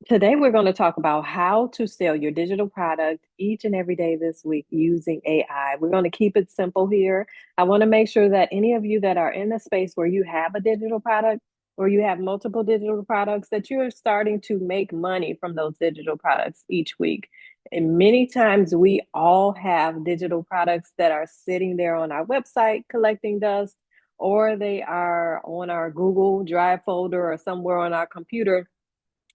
Today, we're going to talk about how to sell your digital product each and every day this week using AI. We're going to keep it simple here. I want to make sure that any of you that are in a space where you have a digital product or you have multiple digital products, that you're starting to make money from those digital products each week. And many times we all have digital products that are sitting there on our website collecting dust, or they are on our Google Drive folder or somewhere on our computer.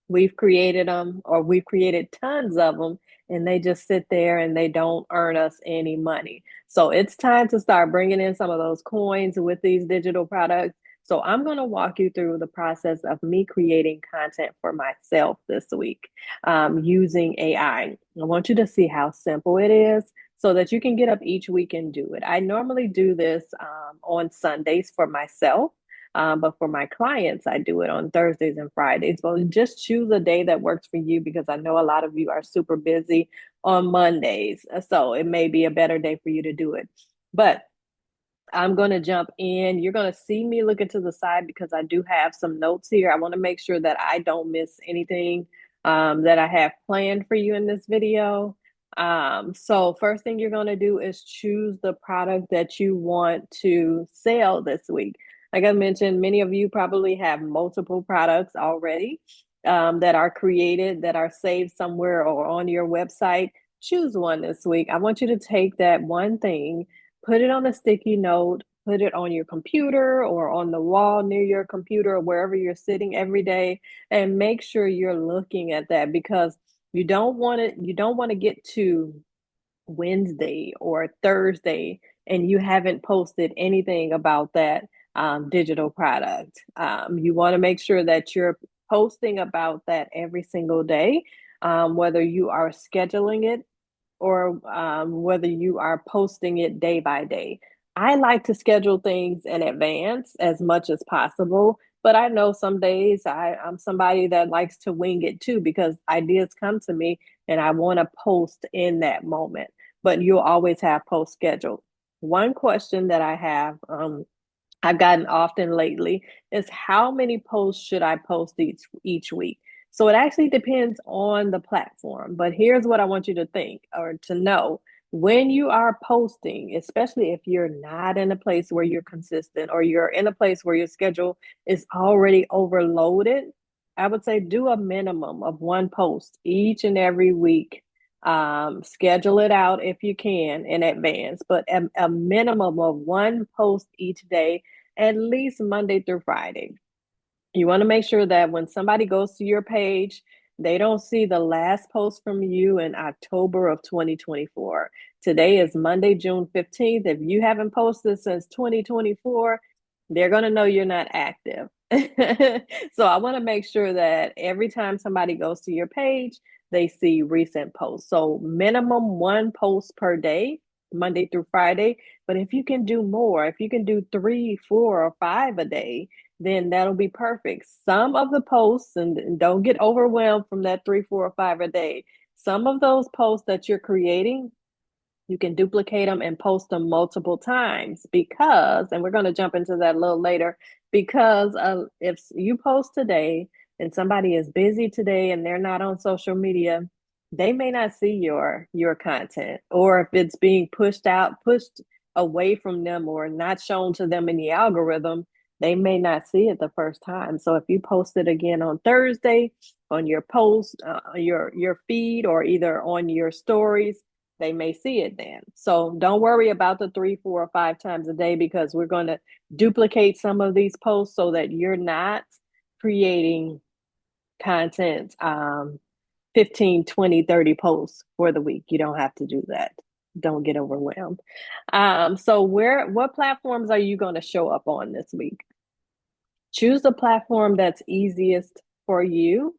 We've created them, or we've created tons of them, and they just sit there and they don't earn us any money. So it's time to start bringing in some of those coins with these digital products. So I'm going to walk you through the process of me creating content for myself this week using AI. I want you to see how simple it is so that you can get up each week and do it. I normally do this on Sundays for myself. But for my clients, I do it on Thursdays and Fridays. So just choose a day that works for you, because I know a lot of you are super busy on Mondays. So it may be a better day for you to do it. But I'm going to jump in. You're going to see me looking to the side because I do have some notes here. I want to make sure that I don't miss anything that I have planned for you in this video. So first thing you're going to do is choose the product that you want to sell this week. Like I mentioned, many of you probably have multiple products already that are created, that are saved somewhere or on your website. Choose one this week. I want you to take that one thing, put it on a sticky note, put it on your computer or on the wall near your computer or wherever you're sitting every day, and make sure you're looking at that, because you don't want to get to Wednesday or Thursday and you haven't posted anything about that digital product. You want to make sure that you're posting about that every single day, whether you are scheduling it or whether you are posting it day by day. I like to schedule things in advance as much as possible, but I know some days I'm somebody that likes to wing it too, because ideas come to me and I want to post in that moment. But you'll always have post scheduled. One question that I have, I've gotten often lately, is how many posts should I post each week? So it actually depends on the platform. But here's what I want you to think or to know. When you are posting, especially if you're not in a place where you're consistent, or you're in a place where your schedule is already overloaded, I would say do a minimum of one post each and every week. Schedule it out if you can in advance, but a minimum of one post each day, at least Monday through Friday. You want to make sure that when somebody goes to your page, they don't see the last post from you in October of 2024. Today is Monday, June 15th. If you haven't posted since 2024, they're going to know you're not active. So I want to make sure that every time somebody goes to your page, they see recent posts. So minimum one post per day, Monday through Friday. But if you can do more, if you can do 3, 4, or 5 a day, then that'll be perfect. Some of the posts, and don't get overwhelmed from that 3, 4, or 5 a day. Some of those posts that you're creating, you can duplicate them and post them multiple times, because, and we're going to jump into that a little later, because if you post today and somebody is busy today and they're not on social media, they may not see your content, or if it's being pushed away from them, or not shown to them in the algorithm, they may not see it the first time. So if you post it again on Thursday on your post, your feed, or either on your stories, they may see it then. So don't worry about the 3, 4, or 5 times a day, because we're going to duplicate some of these posts so that you're not creating content 15, 20, 30 posts for the week. You don't have to do that. Don't get overwhelmed. So what platforms are you going to show up on this week? Choose the platform that's easiest for you.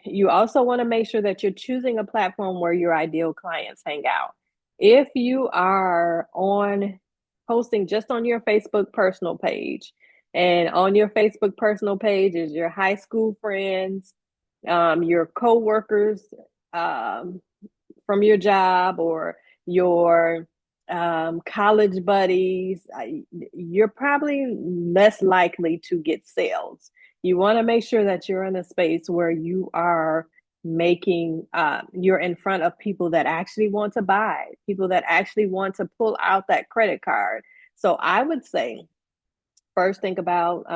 You also want to make sure that you're choosing a platform where your ideal clients hang out. If you are on posting just on your Facebook personal page, and on your Facebook personal page is your high school friends, your coworkers um, from your job, or your college buddies, you're probably less likely to get sales. You want to make sure that you're in a space where you are making, you're in front of people that actually want to buy, people that actually want to pull out that credit card. So I would say, first, think about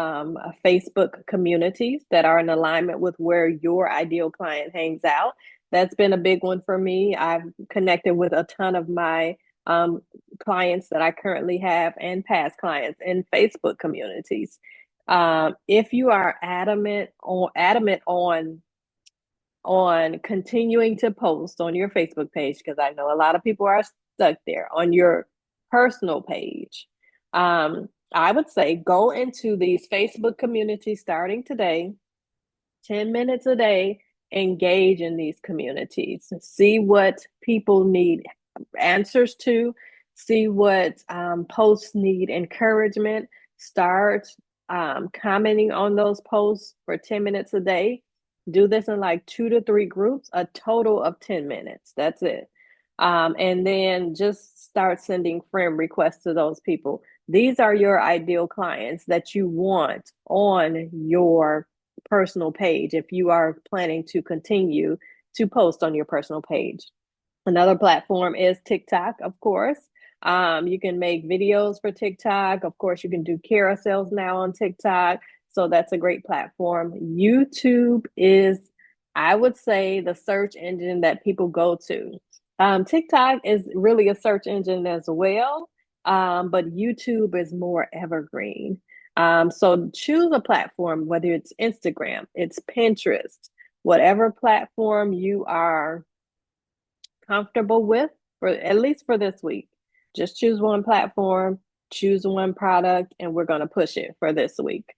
Facebook communities that are in alignment with where your ideal client hangs out. That's been a big one for me. I've connected with a ton of my um, clients that I currently have and past clients in Facebook communities. If you are adamant on continuing to post on your Facebook page, because I know a lot of people are stuck there on your personal page. I would say go into these Facebook communities starting today, 10 minutes a day, engage in these communities, see what people need answers to, see what posts need encouragement, start commenting on those posts for 10 minutes a day. Do this in like 2 to 3 groups, a total of 10 minutes. That's it. And then just start sending friend requests to those people. These are your ideal clients that you want on your personal page if you are planning to continue to post on your personal page. Another platform is TikTok, of course. You can make videos for TikTok. Of course, you can do carousels now on TikTok. So that's a great platform. YouTube is, I would say, the search engine that people go to. TikTok is really a search engine as well, but YouTube is more evergreen. So choose a platform, whether it's Instagram, it's Pinterest, whatever platform you are comfortable with, for at least for this week. Just choose one platform, choose one product, and we're going to push it for this week.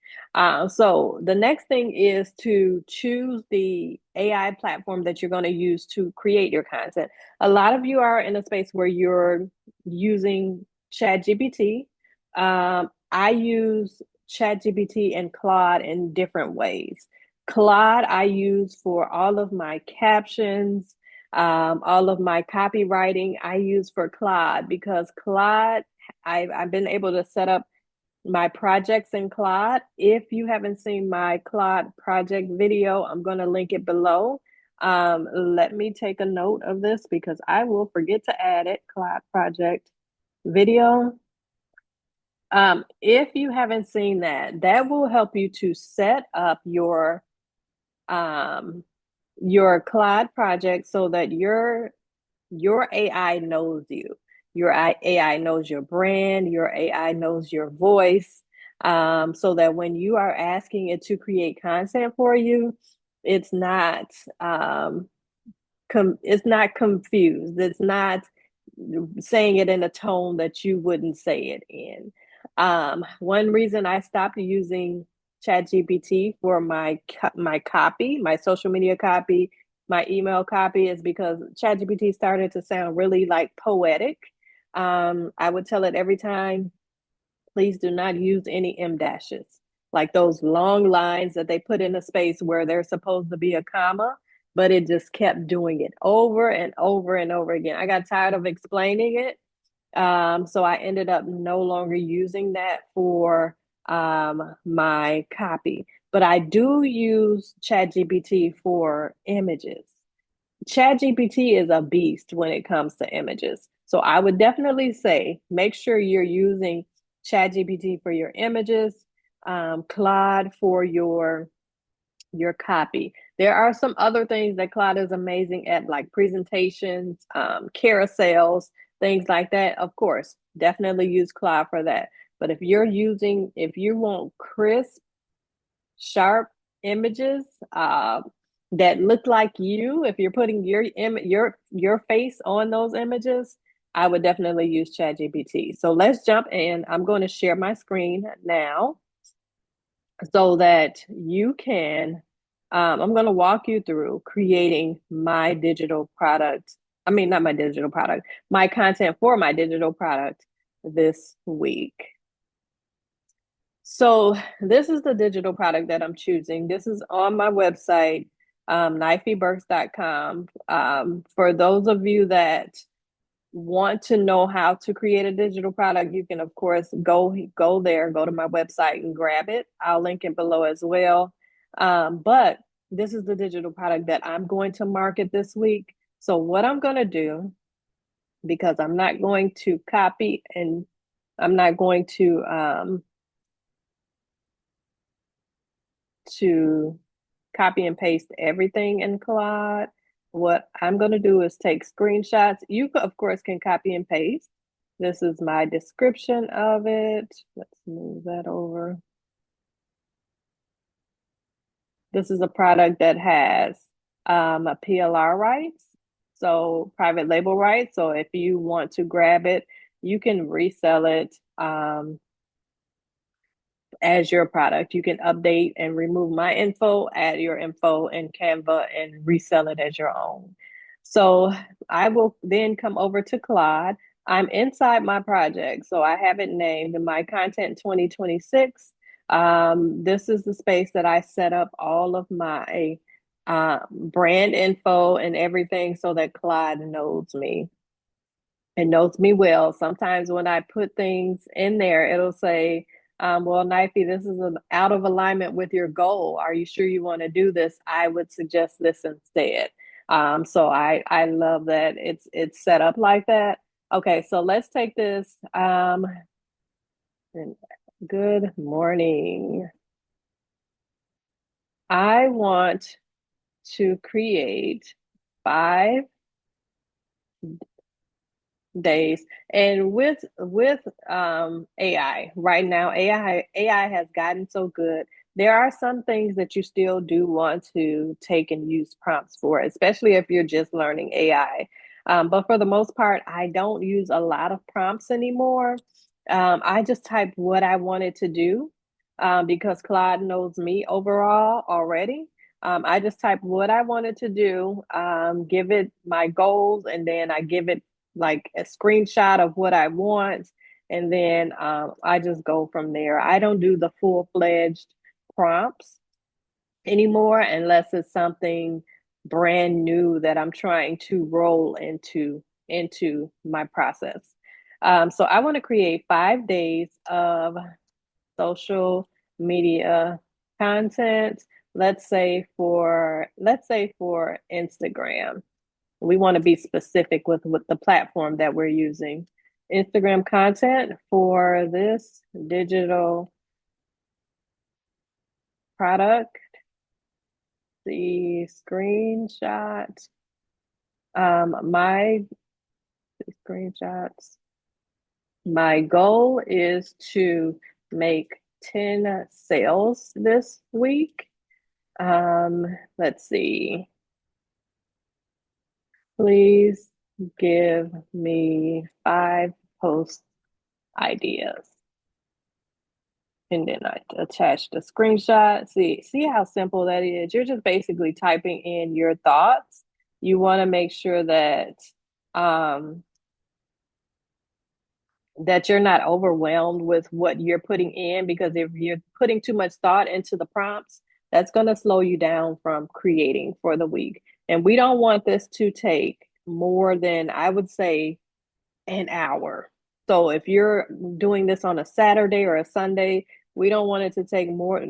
So the next thing is to choose the AI platform that you're going to use to create your content. A lot of you are in a space where you're using ChatGPT. I use ChatGPT and Claude in different ways. Claude I use for all of my captions, all of my copywriting I use for Claude, because Claude, I've been able to set up my projects in Claude. If you haven't seen my Claude project video, I'm going to link it below. Let me take a note of this because I will forget to add it. Claude project video. If you haven't seen that, that will help you to set up um, your Claude project so that your AI knows you. Your AI knows your brand, your AI knows your voice, so that when you are asking it to create content for you, it's not it's not confused. It's not saying it in a tone that you wouldn't say it in. One reason I stopped using ChatGPT for my copy, my social media copy, my email copy, is because ChatGPT started to sound really like poetic. I would tell it every time, please do not use any M dashes, like those long lines that they put in a space where there's supposed to be a comma, but it just kept doing it over and over and over again. I got tired of explaining it. So I ended up no longer using that for my copy. But I do use ChatGPT for images. ChatGPT is a beast when it comes to images. So I would definitely say make sure you're using ChatGPT for your images, Claude for your copy. There are some other things that Claude is amazing at, like presentations, carousels, things like that. Of course, definitely use Claude for that. But if you want crisp, sharp images that look like you, if you're putting your face on those images, I would definitely use ChatGPT. So let's jump in. I'm going to share my screen now so that you can, I'm going to walk you through creating my digital product. I mean, not my digital product, my content for my digital product this week. So this is the digital product that I'm choosing. This is on my website, knifeyburks.com. For those of you that want to know how to create a digital product, you can of course go there, go to my website and grab it. I'll link it below as well. But this is the digital product that I'm going to market this week. So what I'm going to do, because I'm not going to copy and I'm not going to copy and paste everything in Claude. What I'm going to do is take screenshots. You, of course, can copy and paste. This is my description of it. Let's move that over. This is a product that has a PLR rights, so private label rights. So if you want to grab it, you can resell it as your product. You can update and remove my info, add your info in Canva, and resell it as your own. So I will then come over to Claude. I'm inside my project, so I have it named My Content 2026. This is the space that I set up all of my brand info and everything so that Claude knows me and knows me well. Sometimes when I put things in there, it'll say, well, Knifey, this is out of alignment with your goal. Are you sure you want to do this? I would suggest this instead. So I love that it's set up like that. Okay, so let's take this. Good morning. I want to create 5 days. And with AI right now, AI has gotten so good. There are some things that you still do want to take and use prompts for, especially if you're just learning AI. But for the most part, I don't use a lot of prompts anymore. I just type what I wanted to do because Claude knows me overall already. I just type what I wanted to do, give it my goals, and then I give it like a screenshot of what I want, and then I just go from there. I don't do the full-fledged prompts anymore unless it's something brand new that I'm trying to roll into my process. So I want to create 5 days of social media content. Let's say for Instagram. We want to be specific with the platform that we're using. Instagram content for this digital product, the screenshot, my screenshots. My goal is to make 10 sales this week. Let's see. Please give me 5 post ideas. And then I attach the screenshot. See how simple that is. You're just basically typing in your thoughts. You want to make sure um, that you're not overwhelmed with what you're putting in, because if you're putting too much thought into the prompts, that's going to slow you down from creating for the week. And we don't want this to take more than, I would say, an hour. So if you're doing this on a Saturday or a Sunday, we don't want it to take more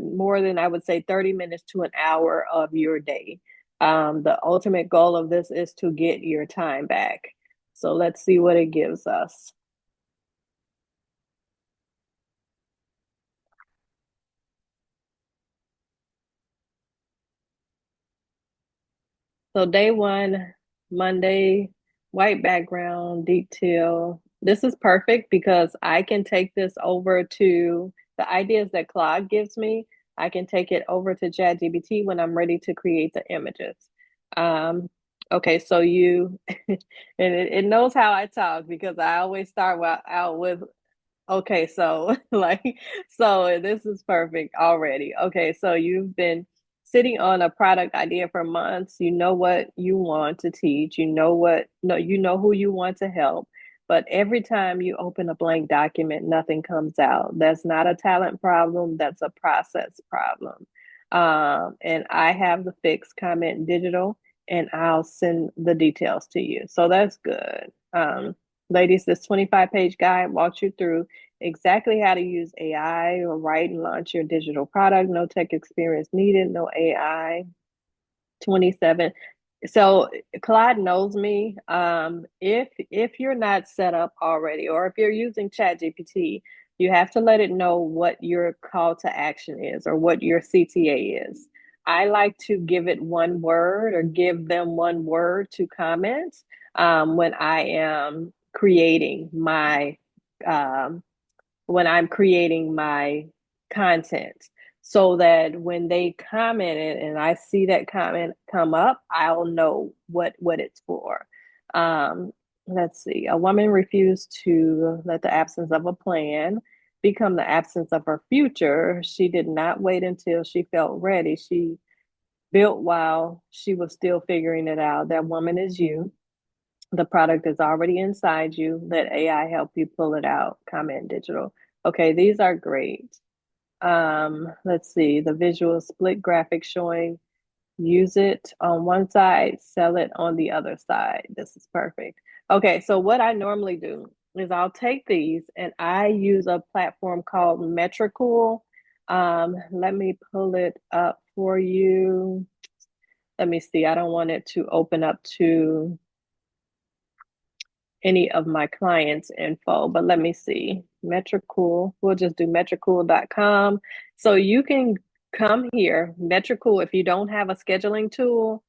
than, I would say, 30 minutes to an hour of your day. The ultimate goal of this is to get your time back. So let's see what it gives us. So day one, Monday, white background, detail. This is perfect because I can take this over to the ideas that Claude gives me. I can take it over to ChatGPT when I'm ready to create the images. Um, okay, so and it knows how I talk because I always start out with okay, so so this is perfect already. Okay, so you've been sitting on a product idea for months. You know what you want to teach. You know what, no, you know who you want to help. But every time you open a blank document, nothing comes out. That's not a talent problem. That's a process problem. And I have the fix, comment digital, and I'll send the details to you. So that's good. Ladies, this 25-page guide walks you through exactly how to use AI or write and launch your digital product. No tech experience needed, no AI. 27. So Claude knows me. If you're not set up already, or if you're using ChatGPT, you have to let it know what your call to action is or what your CTA is. I like to give it one word or give them one word to comment when I am creating my um, when I'm creating my content so that when they comment it and I see that comment come up, I'll know what it's for. Um, let's see. A woman refused to let the absence of a plan become the absence of her future. She did not wait until she felt ready. She built while she was still figuring it out. That woman is you. The product is already inside you. Let AI help you pull it out. Comment digital. Okay, these are great. Let's see. The visual split graphic showing use it on one side, sell it on the other side. This is perfect. Okay, so what I normally do is I'll take these and I use a platform called Metricool. Let me pull it up for you. Let me see. I don't want it to open up to any of my clients' info, but let me see. Metricool, we'll just do metricool.com. So you can come here, Metricool, if you don't have a scheduling tool,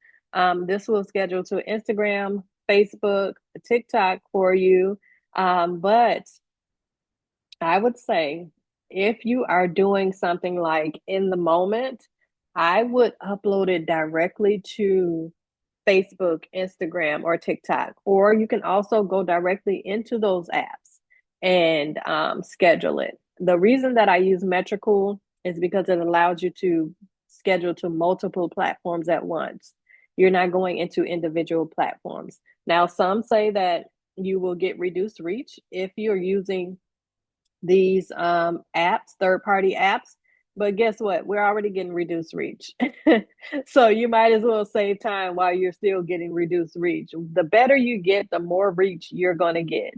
this will schedule to Instagram, Facebook, TikTok for you. But I would say if you are doing something like in the moment, I would upload it directly to Facebook, Instagram, or TikTok. Or you can also go directly into those apps and schedule it. The reason that I use Metricool is because it allows you to schedule to multiple platforms at once. You're not going into individual platforms. Now, some say that you will get reduced reach if you're using these apps, third party apps. But guess what? We're already getting reduced reach. So you might as well save time while you're still getting reduced reach. The better you get, the more reach you're going to get.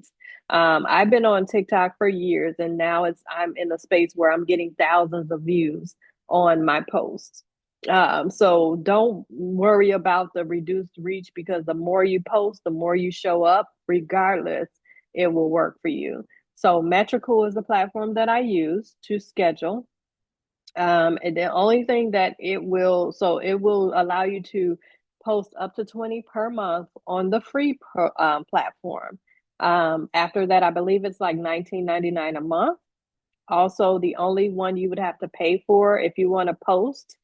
I've been on TikTok for years, and now I'm in a space where I'm getting thousands of views on my posts. So don't worry about the reduced reach because the more you post, the more you show up, regardless, it will work for you. So Metricool is the platform that I use to schedule. And the only thing that it will allow you to post up to 20 per month on the free platform. After that, I believe it's like 19.99 a month. Also, the only one you would have to pay for if you want to post,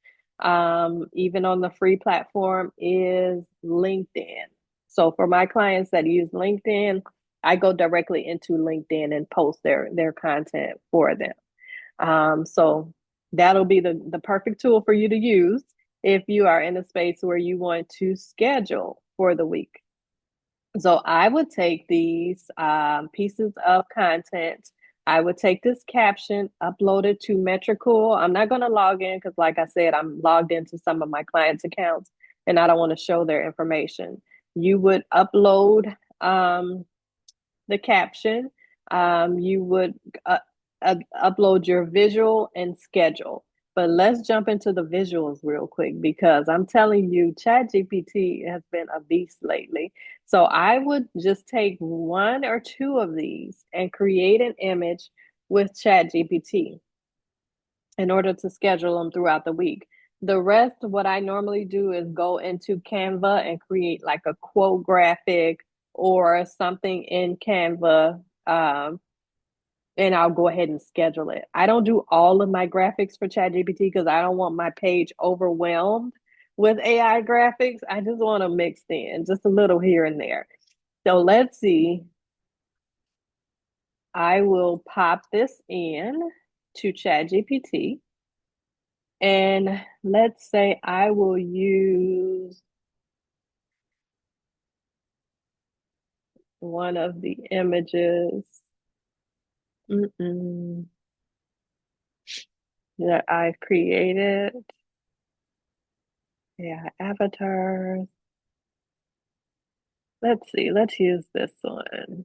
even on the free platform, is LinkedIn. So for my clients that use LinkedIn, I go directly into LinkedIn and post their content for them. So that'll be the perfect tool for you to use if you are in a space where you want to schedule for the week. So I would take these pieces of content. I would take this caption, upload it to Metricool. I'm not going to log in because, like I said, I'm logged into some of my clients' accounts and I don't want to show their information. You would upload the caption. You would upload your visual and schedule. But let's jump into the visuals real quick because I'm telling you, ChatGPT has been a beast lately. So I would just take one or two of these and create an image with ChatGPT in order to schedule them throughout the week. The rest, what I normally do is go into Canva and create like a quote graphic or something in Canva. And I'll go ahead and schedule it. I don't do all of my graphics for ChatGPT because I don't want my page overwhelmed with AI graphics. I just want to mix in just a little here and there. So let's see. I will pop this in to ChatGPT. And let's say I will use one of the images that I created. Yeah, avatars. Let's see, let's use this one.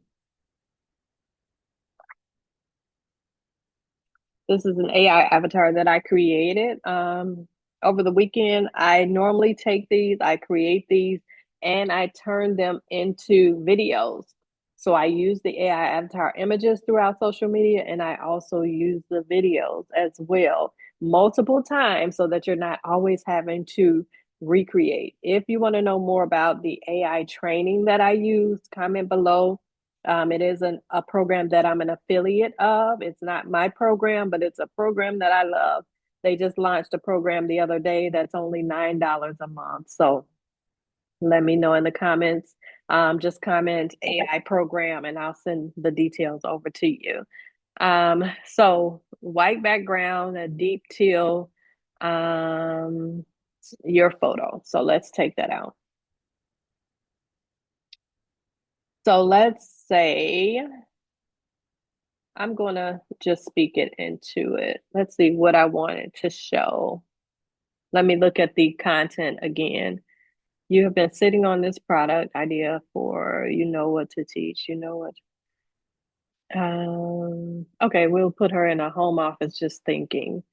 This is an AI avatar that I created over the weekend. I normally take these, I create these, and I turn them into videos. So I use the AI avatar images throughout social media, and I also use the videos as well multiple times so that you're not always having to recreate. If you want to know more about the AI training that I use, comment below. It is a program that I'm an affiliate of. It's not my program, but it's a program that I love. They just launched a program the other day that's only $9 a month. So let me know in the comments. Just comment AI program and I'll send the details over to you. So white background, a deep teal, um, your photo. So let's take that out. So let's say I'm going to just speak it into it. Let's see what I wanted to show. Let me look at the content again. You have been sitting on this product idea for you know what to teach, you know what. Okay, we'll put her in a home office just thinking.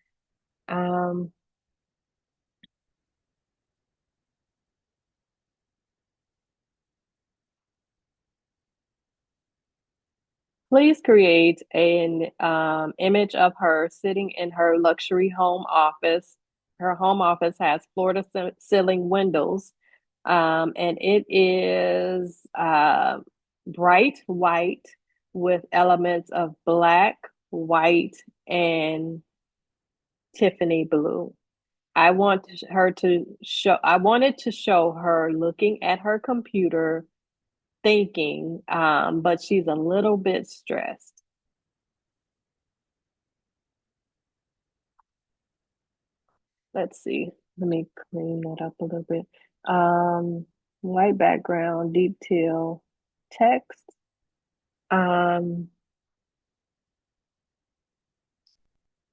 Um, Please create an image of her sitting in her luxury home office. Her home office has floor to ceiling windows, and it is bright white with elements of black, white, and Tiffany blue. I wanted to show her looking at her computer thinking, but she's a little bit stressed. Let's see. Let me clean that up a little bit. Um, White background, deep teal, text. Um,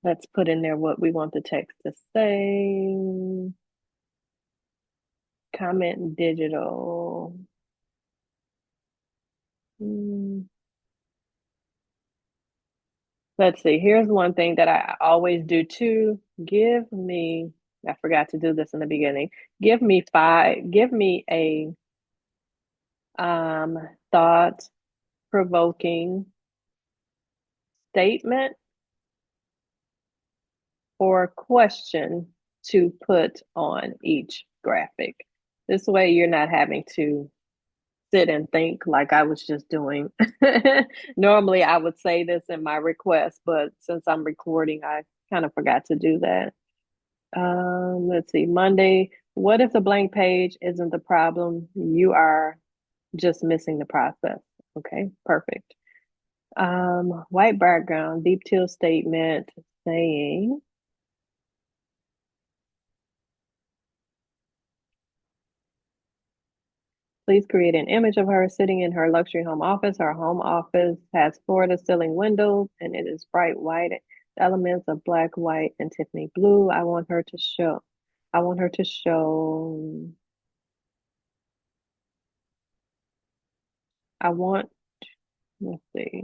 let's put in there what we want the text to say. Comment digital. Hmm. Let's see. Here's one thing that I always do too. I forgot to do this in the beginning. Give me a um, thought provoking statement or question to put on each graphic. This way, you're not having to sit and think like I was just doing. Normally, I would say this in my request, but since I'm recording, I kind of forgot to do that. Let's see, Monday. What if the blank page isn't the problem? You are just missing the process. Okay, perfect. White background, deep teal statement saying, please create an image of her sitting in her luxury home office. Her home office has floor to ceiling windows and it is bright white, elements of black, white, and Tiffany blue. I want her to show, I want, let's see.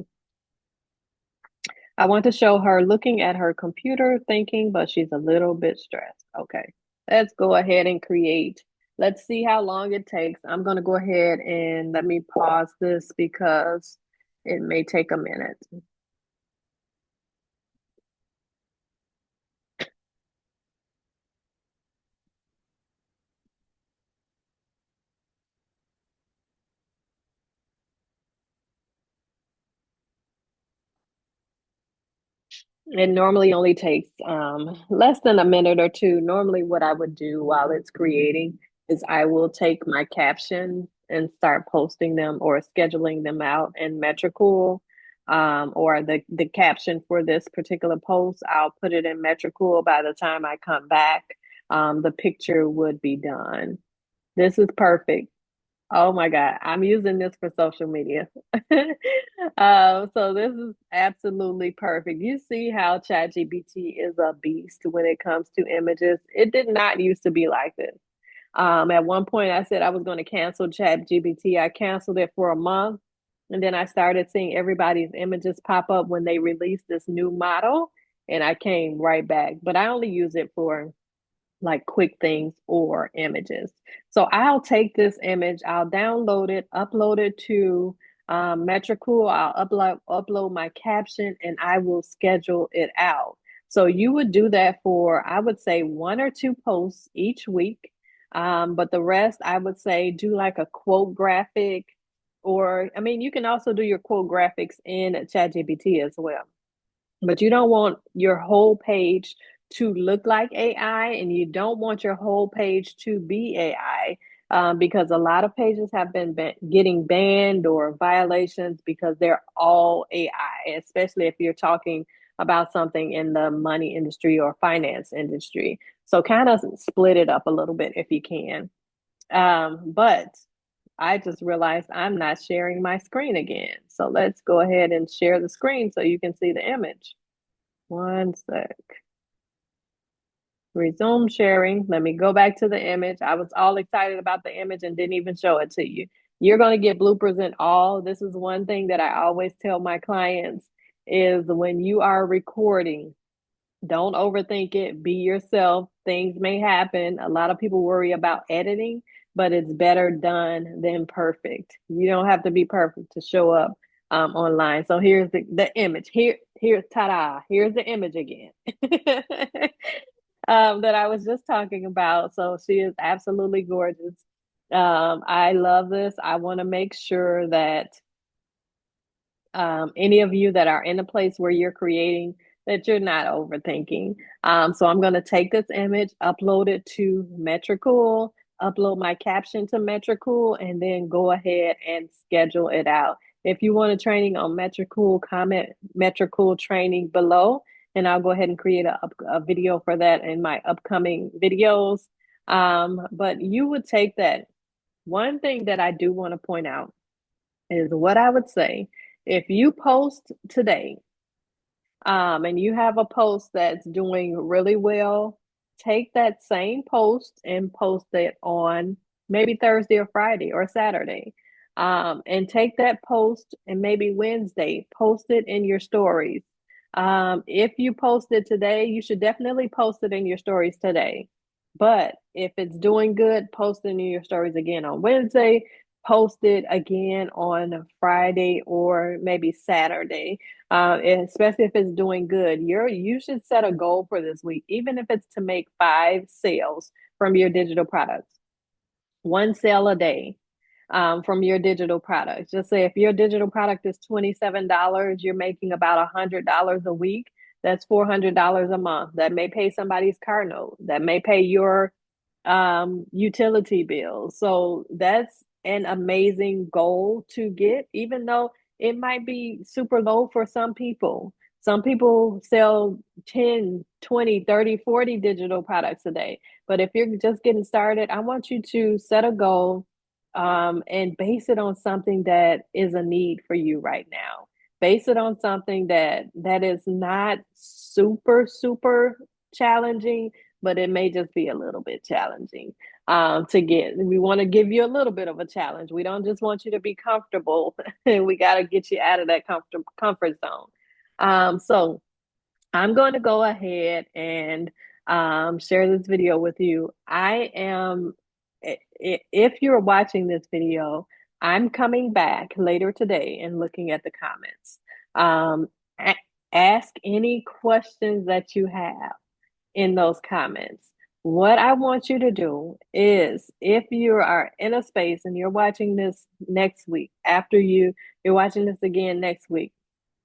I want to show her looking at her computer thinking, but she's a little bit stressed. Okay, let's go ahead and create. Let's see how long it takes. I'm going to go ahead and let me pause this because it may take a minute. It normally only takes less than a minute or two. Normally, what I would do while it's creating is I will take my captions and start posting them or scheduling them out in Metricool, or the caption for this particular post. I'll put it in Metricool. By the time I come back, the picture would be done. This is perfect. Oh my God, I'm using this for social media. So this is absolutely perfect. You see how ChatGPT is a beast when it comes to images. It did not used to be like this. At one point, I said I was going to cancel ChatGPT. I canceled it for a month, and then I started seeing everybody's images pop up when they released this new model. and I came right back. But I only use it for like quick things or images. So I'll take this image, I'll download it, upload it to Metricool, I'll upload my caption, and I will schedule it out. So you would do that for, I would say, one or two posts each week. But the rest, I would say, do like a quote graphic, or I mean, you can also do your quote graphics in ChatGPT as well. But you don't want your whole page to look like AI, and you don't want your whole page to be AI, because a lot of pages have been getting banned or violations because they're all AI, especially if you're talking about something in the money industry or finance industry. So kind of split it up a little bit if you can. But I just realized I'm not sharing my screen again. So let's go ahead and share the screen so you can see the image. One sec. Resume sharing. Let me go back to the image. I was all excited about the image and didn't even show it to you. You're going to get bloopers and all. This is one thing that I always tell my clients is when you are recording, don't overthink it. Be yourself. Things may happen. A lot of people worry about editing, but it's better done than perfect. You don't have to be perfect to show up online. So here's the image. Here's ta-da. Here's the image again. That I was just talking about. So she is absolutely gorgeous. I love this. I want to make sure that any of you that are in a place where you're creating, that you're not overthinking. So I'm going to take this image, upload it to Metricool, upload my caption to Metricool, and then go ahead and schedule it out. If you want a training on Metricool, comment Metricool training below, and I'll go ahead and create a video for that in my upcoming videos. But you would take that. One thing that I do want to point out is what I would say if you post today, and you have a post that's doing really well, take that same post and post it on maybe Thursday or Friday or Saturday. And take that post and maybe Wednesday, post it in your stories. If you post it today, you should definitely post it in your stories today. But if it's doing good, post it in your stories again on Wednesday, post it again on Friday or maybe Saturday. Especially if it's doing good. You should set a goal for this week, even if it's to make 5 sales from your digital products, 1 sale a day, from your digital products. Just say if your digital product is $27, you're making about $100 a week. That's $400 a month. That may pay somebody's car note. That may pay your utility bills. So that's an amazing goal to get, even though it might be super low for some people. Some people sell 10, 20, 30, 40 digital products a day. But if you're just getting started, I want you to set a goal, and base it on something that is a need for you right now. Base it on something that is not super challenging, but it may just be a little bit challenging to get. We want to give you a little bit of a challenge. We don't just want you to be comfortable. We got to get you out of that comfort zone. So I'm going to go ahead and share this video with you. If you're watching this video, I'm coming back later today and looking at the comments. Um, Ask any questions that you have in those comments. What I want you to do is, if you are in a space and you're watching this next week, after you're watching this again next week,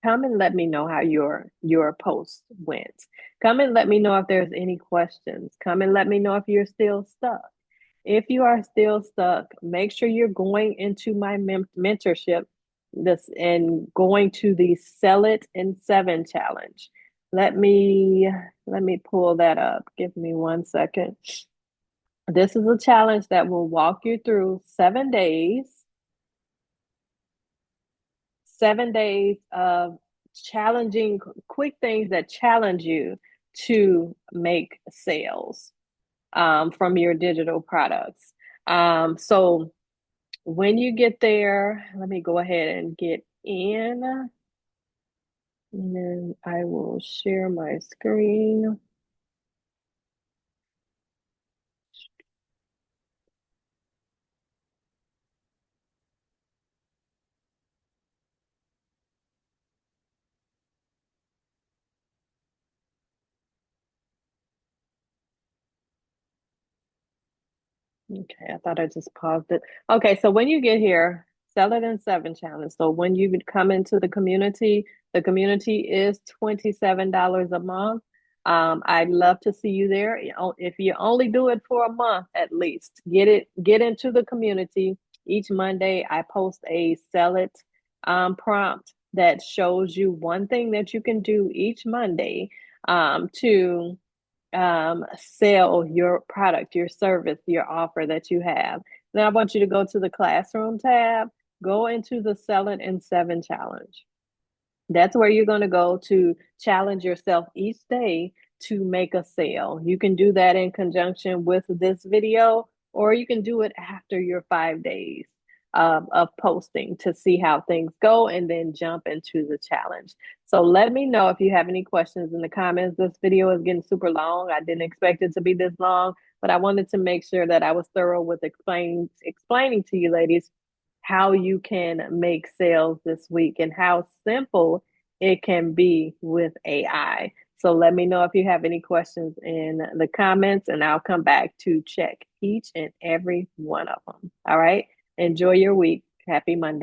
come and let me know how your post went. Come and let me know if there's any questions. Come and let me know if you're still stuck. If you are still stuck, make sure you're going into my mentorship this and going to the Sell It in 7 challenge. Let me pull that up. Give me 1 second. This is a challenge that will walk you through 7 days, 7 days of challenging, quick things that challenge you to make sales from your digital products. So when you get there, let me go ahead and get in. And then I will share my screen. Okay, I thought I just paused it. Okay, so when you get here, sell it in 7 challenge. So when you come into the community is $27 a month. I'd love to see you there. If you only do it for a month at least, get into the community. Each Monday, I post a sell it prompt that shows you one thing that you can do each Monday to sell your product, your service, your offer that you have. Now I want you to go to the classroom tab, go into the Sell It in 7 challenge. That's where you're going to go to challenge yourself each day to make a sale. You can do that in conjunction with this video, or you can do it after your 5 days of posting to see how things go and then jump into the challenge. So let me know if you have any questions in the comments. This video is getting super long. I didn't expect it to be this long, but I wanted to make sure that I was thorough with explaining to you ladies how you can make sales this week and how simple it can be with AI. So let me know if you have any questions in the comments, and I'll come back to check each and every one of them. All right. Enjoy your week. Happy Monday.